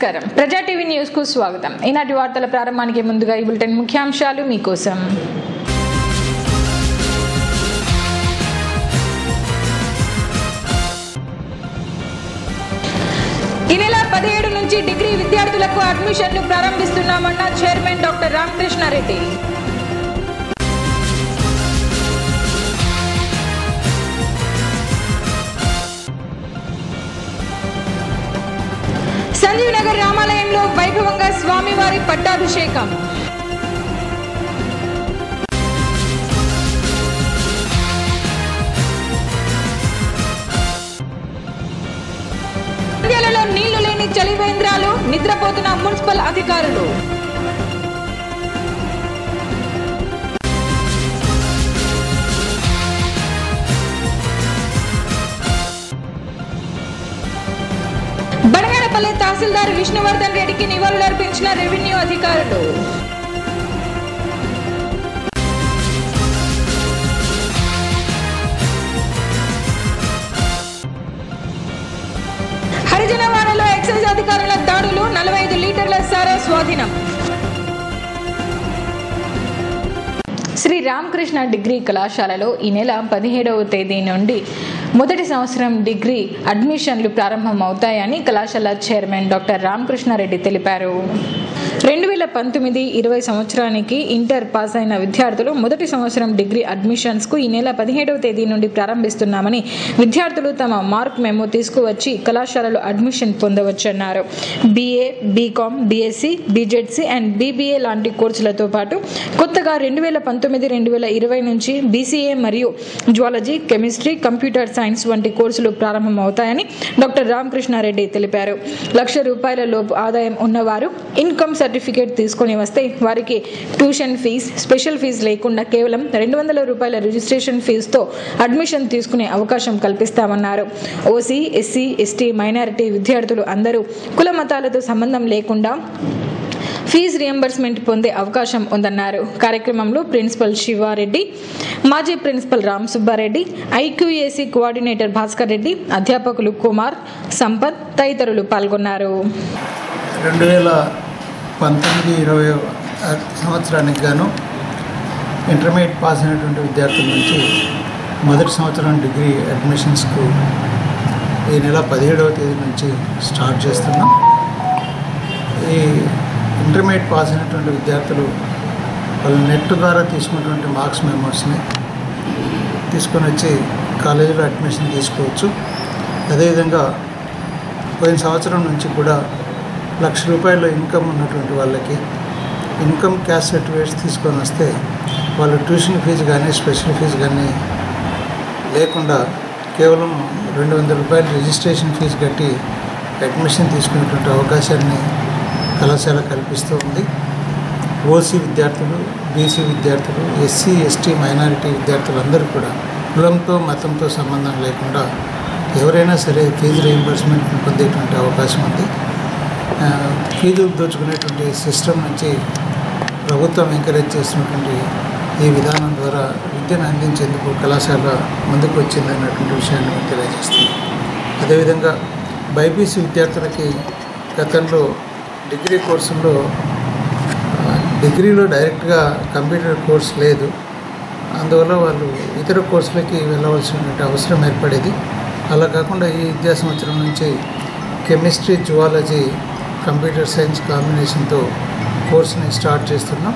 నమస్కారం ప్రజా TV news కు స్వాగతం. ఈనాటి వార్తల ప్రారంభానికి ముందుగా ఈ బులెటిన్ ముఖ్యాంశాలు మీకోసం. ఈ నెల 17 నుంచి డిగ్రీ విద్యార్థులకు అడ్మిషన్లు ప్రారంభిస్తున్నామన్న చైర్మన్ డాక్టర్ రామకృష్ణారెడ్డి. సంజీవ్ నగర్ రామాలయంలో వైభవంగా స్వామివారి పట్టాభిషేకం. నంద్యాలలో నీళ్లు లేని చలివేంద్రాలు, నిద్రపోతున్న మున్సిపల్ అధికారులు. బడగడపల్లి తహసీల్దార్ విష్ణువర్ధన్ రెడ్డికి నివాళులర్పించిన రెవెన్యూ అధికారులు. హరిజనవాడలో ఎక్సైజ్ అధికారుల దాడులు, 45 లీటర్ల సారా స్వాధీనం. శ్రీ రామకృష్ణ డిగ్రీ కళాశాలలో ఈ నెల 17వ తేదీ నుండి మొదటి సంవత్సరం డిగ్రీ అడ్మిషన్లు ప్రారంభమవుతాయని కళాశాల చైర్మన్ డాక్టర్ రామకృష్ణారెడ్డి తెలిపారు. 2019-20 సంవత్సరానికి ఇంటర్ పాస్ అయిన విద్యార్థులు మొదటి సంవత్సరం డిగ్రీ అడ్మిషన్స్ కు ఈ నెల 17వ తేదీ నుండి ప్రారంభిస్తున్నామని, విద్యార్థులు తమ మార్క్ మెమో తీసుకువచ్చి కళాశాలలో అడ్మిషన్ పొందవచ్చన్నారు. BA, BCom, BSc, BJC and BBA లాంటి కోర్సులతో పాటు కొత్తగా 2019-2020 నుంచి BCA మరియు జువాలజీ, కెమిస్ట్రీ, కంప్యూటర్ సైన్స్ వంటి కోర్సులు ప్రారంభమవుతాయని డాక్టర్ రామకృష్ణారెడ్డి తెలిపారు. ₹1,00,000 లోపు ఆదాయం ఉన్నవారు ఇన్కమ్ సర్టిఫికేట్ తీసుకుని వస్తే వారికి ట్యూషన్ ఫీజ్, స్పెషల్ ఫీజు లేకుండా కేవలం ₹200 రిజిస్ట్రేషన్ ఫీజుతో అడ్మిషన్ తీసుకునే అవకాశం కల్పిస్తామన్నారు. ఓసీ, ఎస్సీ, ఎస్టీ, మైనారిటీ విద్యార్థులు అందరూ కుల మతాలతో సంబంధం లేకుండా ఫీజు రియంబర్స్మెంట్ పొందే అవకాశం ఉందన్నారు. కార్యక్రమంలో ప్రిన్సిపల్ శివారెడ్డి, మాజీ principal Ram Subbareddy, IQAC coordinator Bhaskar Reddy, అధ్యాపకులు కుమార్, సంపత్ తదితరులు పాల్గొన్నారు. 2019-20 సంవత్సరానికి గాను ఇంటర్మీడియట్ పాస్ అయినటువంటి విద్యార్థుల నుంచి మొదటి సంవత్సరం డిగ్రీ అడ్మిషన్స్కు ఈ నెల 17వ తేదీ నుంచి స్టార్ట్ చేస్తున్నాం. ఈ ఇంటర్మీడియట్ పాస్ అయినటువంటి విద్యార్థులు వాళ్ళు నెట్ ద్వారా తీసుకున్నటువంటి మార్క్స్ మెమోస్ని తీసుకొని వచ్చి కాలేజీలో అడ్మిషన్ తీసుకోవచ్చు. అదేవిధంగా పోయిన సంవత్సరం నుంచి కూడా ₹1,00,000 ఇన్కమ్ ఉన్నటువంటి వాళ్ళకి ఇన్కమ్ క్యాష్ సర్టిఫికేట్స్ తీసుకొని వస్తే వాళ్ళు ట్యూషన్ ఫీజు కానీ స్పెషల్ ఫీజు కానీ లేకుండా కేవలం ₹200 రిజిస్ట్రేషన్ ఫీజు కట్టి అడ్మిషన్ తీసుకునేటువంటి అవకాశాన్ని కళాశాల కల్పిస్తూ ఉంది. ఓసీ విద్యార్థులు, బీసీ విద్యార్థులు, ఎస్సీ, ఎస్టీ, మైనారిటీ విద్యార్థులందరూ కూడా కులంతో మతంతో సంబంధం లేకుండా ఎవరైనా సరే ఫీజు రీయింబర్స్మెంట్ పొందేటువంటి అవకాశం ఉంది. ఫీజులు దోచుకునేటువంటి సిస్టమ్ నుంచి ప్రభుత్వం ఎంకరేజ్ చేస్తున్నటువంటి ఈ విధానం ద్వారా విద్యను అందించేందుకు కళాశాల ముందుకు వచ్చిందన్నటువంటి విషయాన్ని తెలియజేస్తుంది. అదేవిధంగా బైపీసీ విద్యార్థులకి గతంలో డిగ్రీ కోర్సుల్లో డిగ్రీలో డైరెక్ట్గా కంప్యూటర్ కోర్స్ లేదు. అందువల్ల వాళ్ళు ఇతర కోర్సులకి వెళ్ళవలసినటువంటి అవసరం ఏర్పడేది. అలా కాకుండా ఈ విద్యా సంవత్సరం నుంచి కెమిస్ట్రీ, జువాలజీ, కంప్యూటర్ సైన్స్ కాంబినేషన్తో కోర్సుని స్టార్ట్ చేస్తున్నాం.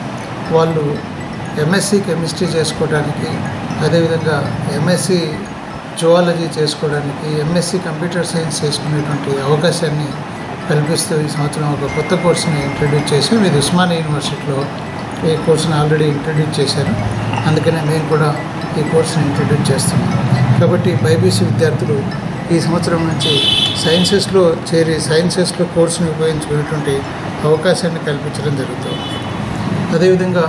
వాళ్ళు MSc కెమిస్ట్రీ చేసుకోవడానికి, అదేవిధంగా MSc జువాలజీ చేసుకోవడానికి, MSc కంప్యూటర్ సైన్స్ చేసుకునేటువంటి అవకాశాన్ని కల్పిస్తూ ఈ సంవత్సరం ఒక కొత్త కోర్సుని ఇంట్రడ్యూస్ చేశాం. ఇది ఉస్మానియా యూనివర్సిటీలో ఈ కోర్సుని ఆల్రెడీ ఇంట్రడ్యూస్ చేశారు. అందుకనే మేము కూడా ఈ కోర్సుని ఇంట్రడ్యూస్ చేస్తున్నాం. కాబట్టి బైపీసీ విద్యార్థులు ఈ సంవత్సరం నుంచి సైన్సెస్లో చేరి సైన్సెస్లో కోర్సును ఉపయోగించుకునేటువంటి అవకాశాన్ని కల్పించడం జరుగుతుంది. అదేవిధంగా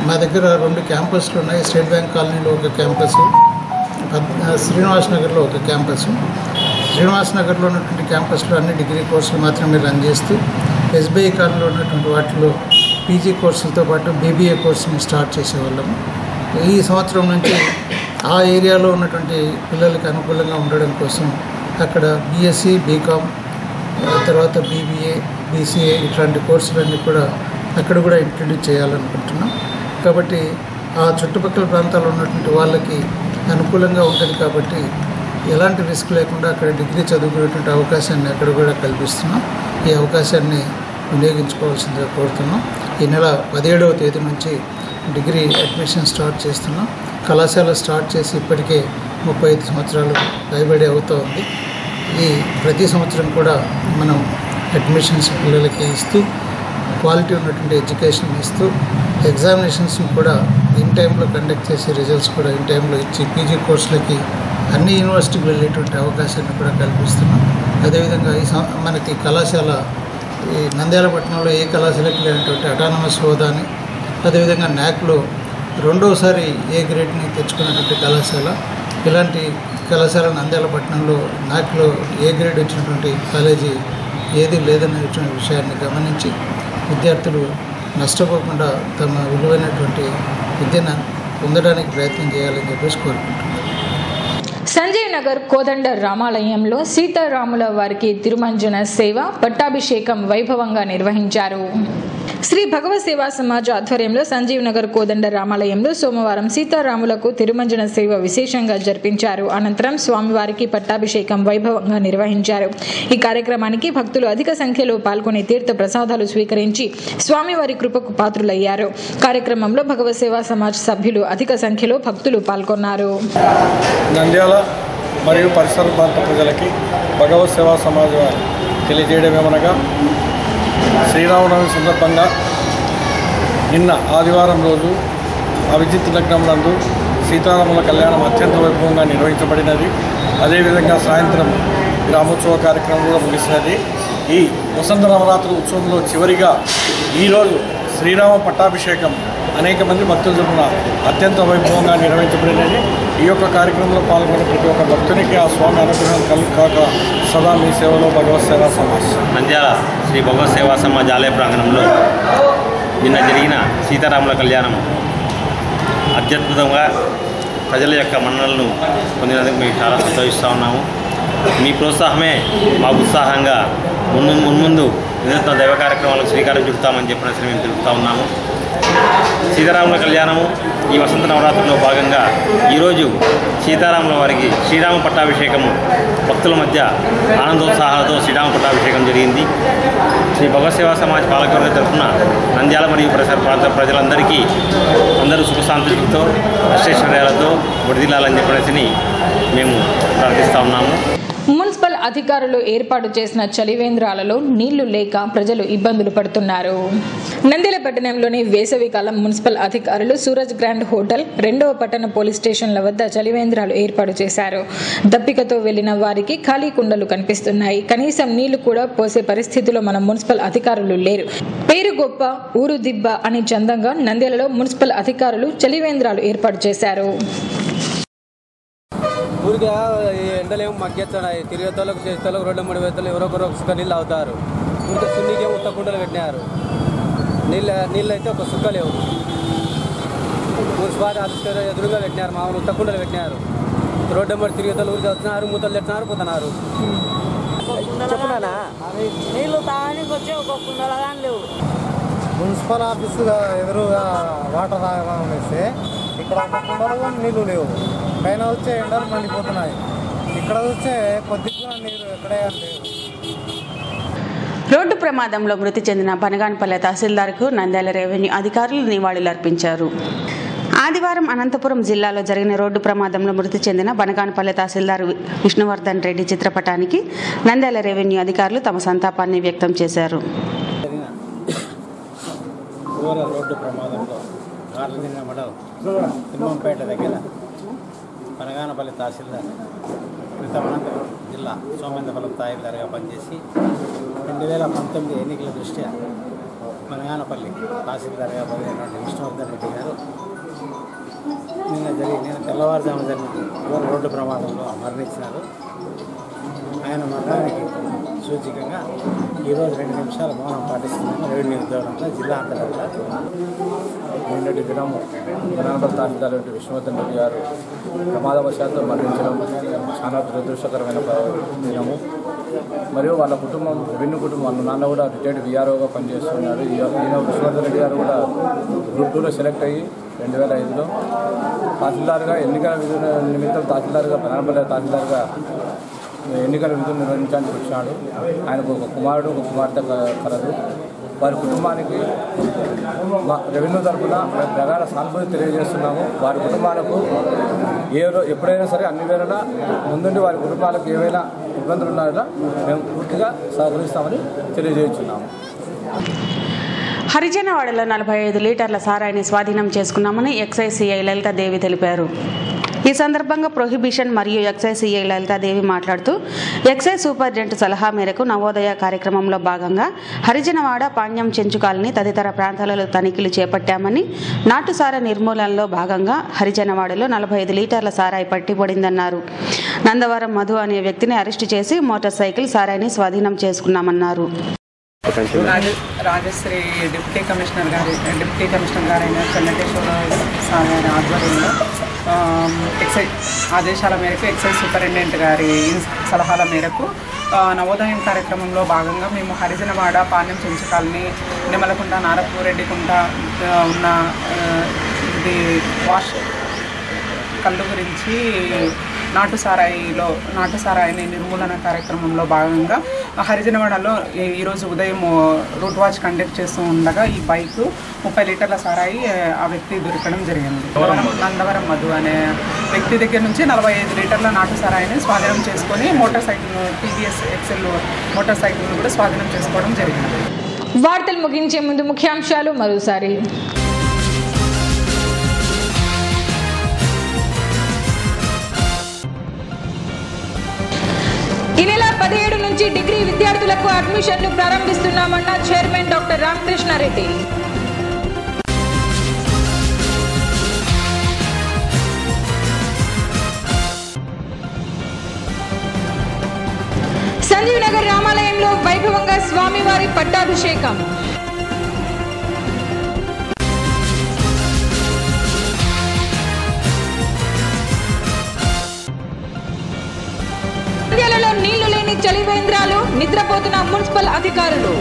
మా దగ్గర 2 క్యాంపస్లు ఉన్నాయి. స్టేట్ బ్యాంక్ కాలనీలో ఒక క్యాంపస్, శ్రీనివాస్ నగర్లో ఒక క్యాంపస్. శ్రీనివాస్ నగర్లో ఉన్నటువంటి క్యాంపస్లో అన్ని డిగ్రీ కోర్సులు మాత్రమే రన్ చేస్తూ SBI కాలనీలో ఉన్నటువంటి వాటిలో PG కోర్సులతో పాటు BBA కోర్సుని స్టార్ట్ చేసేవాళ్ళము. ఈ సంవత్సరం నుంచి ఆ ఏరియాలో ఉన్నటువంటి పిల్లలకి అనుకూలంగా ఉండడం కోసం అక్కడ BSc, BCom, తర్వాత BBA, BCA ఇట్లాంటి కోర్సులన్నీ కూడా అక్కడ కూడా ఇంట్రడ్యూస్ చేయాలనుకుంటున్నాం. కాబట్టి ఆ చుట్టుపక్కల ప్రాంతాల్లో ఉన్నటువంటి వాళ్ళకి అనుకూలంగా ఉంటుంది. కాబట్టి ఎలాంటి రిస్క్ లేకుండా అక్కడ డిగ్రీ చదువుకునేటువంటి అవకాశాన్ని అక్కడ కూడా కల్పిస్తున్నాం. ఈ అవకాశాన్ని వినియోగించుకోవాల్సిందిగా కోరుతున్నాం. ఈ నెల 17వ తేదీ నుంచి డిగ్రీ అడ్మిషన్ స్టార్ట్ చేస్తున్నాం. కళాశాల స్టార్ట్ చేసి ఇప్పటికే 35 సంవత్సరాలు పైబడి అవుతోంది. ఈ ప్రతి సంవత్సరం కూడా మనం అడ్మిషన్స్ పిల్లలకి ఇస్తూ క్వాలిటీ ఉన్నటువంటి ఎడ్యుకేషన్ ఇస్తూ ఎగ్జామినేషన్స్ కూడా ఇన్ టైంలో కండక్ట్ చేసి రిజల్ట్స్ కూడా ఇన్ టైంలో ఇచ్చి PG కోర్సులకి అన్ని యూనివర్సిటీకి వెళ్ళేటువంటి అవకాశాన్ని కూడా కల్పిస్తున్నాం. అదేవిధంగా మనకి కళాశాల ఈ నంద్యాల పట్టణంలో ఏ కళాశాలకి లేనటువంటి అటానమస్ హోదాని, అదేవిధంగా NACలో రెండోసారి ఏ గ్రేడ్ని తెచ్చుకున్నటువంటి కళాశాల, ఇలాంటి కళాశాల నంద్యాల పట్టణంలో NACలో ఏ గ్రేడ్ వచ్చినటువంటి కాలేజీ ఏది లేదనే విషయాన్ని గమనించి విద్యార్థులు నష్టపోకుండా తమ విలువైనటువంటి విద్యను పొందడానికి ప్రయత్నం చేయాలని చెప్పేసి కోరుకుంటున్నాను. సంజయ్ నగర్ కోదండ రామాలయంలో సీతారాముల వారికి తిరుమంజన సేవ పట్టాభిషేకం వైభవంగా నిర్వహించారు. శ్రీ భగవత్ సేవా సమాజ్ ఆధ్వర్యంలో సంజీవ్ నగర్ కోదండ రామాలయంలో సోమవారం సీతారాములకు తిరుమంజన సేవ విశేషంగా జరిపించారు. అనంతరం స్వామివారికి పట్టాభిషేకం వైభవంగా నిర్వహించారు. ఈ కార్యక్రమానికి భక్తులు అధిక సంఖ్యలో పాల్గొని తీర్థ ప్రసాదాలు స్వీకరించి స్వామివారి కృపకు పాత్రులయ్యారు. కార్యక్రమంలో భగవత్ సేవా సమాజ్ సభ్యులు అధిక సంఖ్యలో భక్తులు పాల్గొన్నారు. నంద్యాల మరియు పరిసర ప్రాంత ప్రజలకి భగవత్ సేవా సమాజ్ వారు తెలియజేయడమేమనగా, శ్రీరామనవమి సందర్భంగా నిన్న ఆదివారం రోజు అభిజిత్ నగరం నందు సీతారాముల కళ్యాణం అత్యంత వైభవంగా నిర్వహించబడినది. అదేవిధంగా సాయంత్రం గ్రామోత్సవ కార్యక్రమం కూడా ముగిసినది. ఈ వసంత నవరాత్రి ఉత్సవంలో చివరిగా ఈరోజు శ్రీరామ పట్టాభిషేకం అనేక మంది భక్తుల తరపున అత్యంత వైభవంగా నిర్వహించబడినది. ఈ యొక్క కార్యక్రమంలో పాల్గొన్న ప్రతి ఒక్క భక్తునికి ఆ స్వామి అనుగ్రహం కలుగాక సదా మీ సేవలో భగవత్ సేవా సమాజ్. నంద్యాల శ్రీ భగవత్ సేవా సమాజ్ ఆలయ ప్రాంగణంలో నిన్న జరిగిన సీతారాముల కళ్యాణం అత్యద్భుతంగా ప్రజల యొక్క మన్ననలను పొందినందుకు మేము చాలా సంతోషిస్తూ ఉన్నాము. మీ ప్రోత్సాహమే మా ఉత్సాహంగా మున్ముందు వినూత్న దైవ కార్యక్రమాలకు శ్రీకారం చుడతామని చెప్పినట్టు మేము తెలుపుతూ ఉన్నాము. సీతారాముల కళ్యాణము ఈ వసంత నవరాత్రిలో భాగంగా ఈరోజు సీతారాముల వారికి శ్రీరామ పట్టాభిషేకము భక్తుల మధ్య ఆనందోత్సాహాలతో శ్రీరామ పట్టాభిషేకం జరిగింది. శ్రీ భగవత్ సేవా సమాజ్ పాలకవర్గ తరఫున నంద్యాల మరియు పరిసర ప్రాంత ప్రజలందరికీ అందరూ సుఖశాంతులతో అష్టైశ్వర్యాలతో వడిదిల్లాలని చెప్పేసి మేము ప్రార్థిస్తూ ఉన్నాము. మున్సిపల్ అధికారులు ఏర్పాటు చేసిన చలివేంద్రాలలో నీళ్లు లేక ప్రజలు ఇబ్బందులు పడుతున్నారు. నంద్యాల పట్టణంలోని వేసవికాలం మున్సిపల్ అధికారులు సూరజ్ గ్రాండ్ హోటల్, 2వ పట్టణ పోలీస్ స్టేషన్ల వద్ద చలివేంద్రాలు ఏర్పాటు చేశారు. దప్పికతో వెళ్లిన వారికి ఖాళీ కుండలు కనిపిస్తున్నాయి. కనీసం నీళ్లు కూడా పోసే పరిస్థితిలో మన మున్సిపల్ అధికారులు లేరు. పేరు గొప్ప ఊరు దిబ్బ అని చందంగా నంద్యాలలో మున్సిపల్ అధికారులు చలివేంద్రాలు ఏర్పాటు చేశారు. ఊరికే ఎండలేమో మగ్గెత్తాయి, తిరిగేతోళ్ళకు చేసేతోళ్ళకు 2-3 వేతలు ఎవరొకరు ఒక నీళ్ళు అవుతారు. ఊరికే సున్నికేమో ఉత్త కుండలు పెట్టినారు. నీళ్ళు అయితే ఒక సుక్క లేవు. మున్సిపాలిటీ ఆఫీసర్ ఎదురుగా పెట్టినారు, మామూలు ఉత్త కుండలు పెట్టినారు. రోడ్డు నెంబర్ తిరిగేతోళ్ళు ఊరికి వస్తున్నారు, మూతలు తెచ్చినారు, పోతున్నారు. చెప్పునా నీళ్ళు తాగడానికి వచ్చే ఒక కుండలు కానీ లేవు. మున్సిపల్ ఆఫీసు ఎదురుగా వాటర్ తాగడం వేస్తే ఇక్కడ ఒక కుండలు నీళ్ళు లేవు. పైన వచ్చే ఎండలు మండిపోతున్నాయి. ఇక్కడ వచ్చే కొద్దిగా నీరు ఎక్కడే లేవు. రోడ్డు ప్రమాదంలో మృతి చెందిన బనగానపల్లె తహసీల్దార్కు నంద్యాల రెవెన్యూ అధికారులు నివాళులర్పించారు. ఆదివారం అనంతపురం జిల్లాలో జరిగిన రోడ్డు ప్రమాదంలో మృతి చెందిన బనగానపల్లె తహసీల్దార్ విష్ణువర్ధన్ రెడ్డి చిత్రపటానికి నంద్యాల రెవెన్యూ అధికారులు తమ సంతాపాన్ని వ్యక్తం చేశారు. రోడ్డు ప్రమాదంలో కార్లదిన్న మండలం తిమ్మంపేట దగ్గర బనగానపల్లి తహసీల్దార్ క్రితం అనంతపురం జిల్లా సోమేంద్రపురం తహసీల్దార్గా పనిచేసి 2019 ఎన్నికల దృష్ట్యా బనగానపల్లి తహసీల్దార్గా పనిచేసినటువంటి విష్ణువర్ధన్ రెడ్డి గారు నిన్న తెల్లవారుజాము జరిగిన రోడ్డు ప్రమాదంలో మరణించినారు. ఆయన మరణానికి సూచికంగా ఈరోజు 2 నిమిషాల మౌనం పాటిస్తున్నాము. రెవెన్యూ ఉద్యోగంలో జిల్లా అంతటా నిన్నటి దినము బనగానపల్లి తహసీల్దార్ విష్ణువర్ధన్ రెడ్డి గారు ప్రమాదవశాత్తు మరణించడం చాలా దురదృష్టకరమైన దినము. మరియు వాళ్ళ కుటుంబం రెవెన్యూ కుటుంబం వాళ్ళ నాన్న కూడా రిటైర్డ్ విఆర్ఓగా పనిచేస్తున్నాడు. ఈయన విశ్వనాథ్ రెడ్డి గారు కూడా గ్రూప్ 2లో సెలెక్ట్ అయ్యి 2005లో తహసీల్దార్గా ఎన్నికల విధుల నిమిత్తం బనగానపల్లె తహసీల్దార్గా ఎన్నికల విధులు నిర్వహించడానికి వచ్చినాడు. ఆయనకు ఒక కుమారుడు ఒక కుమార్తె కలదు. వారి కుటుంబానికి మా రెవెన్యూ తరఫున ప్రగాఢ సానుభూతి తెలియజేస్తున్నాము. వారి కుటుంబాలకు ఎప్పుడైనా సరే అన్ని వేళలా ముందుండి వారి కుటుంబాలకు ఏవైనా ఇబ్బందులు ఉన్నాయో మేము పూర్తిగా సహకరిస్తామని తెలియజేస్తున్నాము. హరిజనవాడలో 45 లీటర్ల సారాయిని స్వాధీనం చేసుకున్నామని ఎక్సైజ్ సిఐ లలితాదేవి తెలిపారు. ఈ సందర్భంగా ప్రొహిబిషన్ మరియు ఎక్సైజ్ సిఐ లలితాదేవి మాట్లాడుతూ ఎక్సైజ్ సూపరింటెండెంట్ సలహా మేరకు నవోదయ కార్యక్రమంలో భాగంగా హరిజనవాడ, పాణ్యం, చెంచు కాలనీ తదితర ప్రాంతాలలో తనిఖీలు చేపట్టామని, నాటుసారా నిర్మూలనలో భాగంగా హరిజనవాడలో 45 లీటర్ల సారాయి పట్టిపడిందన్నారు. నందవరం మధు అనే వ్యక్తిని అరెస్టు చేసి మోటార్ సైకిల్ సారాయిని స్వాధీనం చేసుకున్నామన్నారు. రాజశ్రీ డిప్యూటీ కమిషనర్ గారైన చెన్నకేశ్వర స్వామి గారి ఆధ్వర్యంలో ఎక్సైజ్ ఆదేశాల మేరకు ఎక్సైజ్ సూపరింటెండెంట్ గారి సలహాల మేరకు నవోదయం కార్యక్రమంలో భాగంగా మేము హరిజనవాడ, పాణ్యం, చెంచు కాలనీ, నిమ్మలకుంట, నారపూరెడ్డికుంట ఉన్న ఇది వాష్ కళ్ళు గురించి నాటు సారాయిని నిర్మూలన కార్యక్రమంలో భాగంగా హరిజనవాడలో ఈరోజు ఉదయం రూట్ వాచ్ కండక్ట్ చేస్తూ ఉండగా ఈ బైక్ 30 లీటర్ల సారాయి ఆ వ్యక్తి దొరకడం జరిగింది. నందవరం మధు అనే వ్యక్తి దగ్గర నుంచి 45 లీటర్ల నాటు సారాయిని స్వాధీనం చేసుకొని motor cycle TVS Excel motor cycle కూడా స్వాధీనం చేసుకోవడం జరిగింది. వార్తలు ముగించే ముందు ముఖ్యాంశాలు మరోసారి. ఈ నెల 17 నుంచి డిగ్రీ విద్యార్థులకు అడ్మిషన్లు ప్రారంభిస్తున్నామన్న చైర్మన్ డాక్టర్ రామకృష్ణారెడ్డి. సంజీవ్ నగర్ రామాలయంలో వైభవంగా స్వామివారి పట్టాభిషేకం. నంద్యాలలో నీళ్లు లేని చలివేంద్రాలు, నిద్రపోతున్న మున్సిపల్ అధికారులు.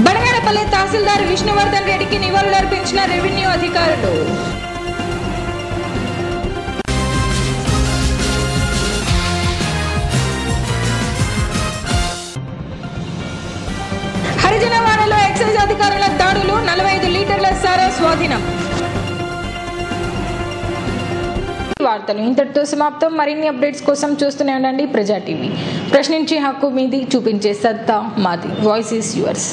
బనగానపల్లె తహసీల్దార్ విష్ణువర్ధన్ రెడ్డికి నివాళులర్పించిన రెవెన్యూ అధికారులు. హరిజనవాడలో ఎక్సైజ్ అధికారుల దాడులు, 45 లీటర్ల సారా స్వాధీనం. వార్తలు ఇంతటితో సమాప్తం. మరిన్ని అప్డేట్స్ కోసం చూస్తూనే ఉండండి ప్రజా టీవీ. ప్రశ్నించే హక్కు మీది, చూపించే సత్తా మాది. Voice is yours.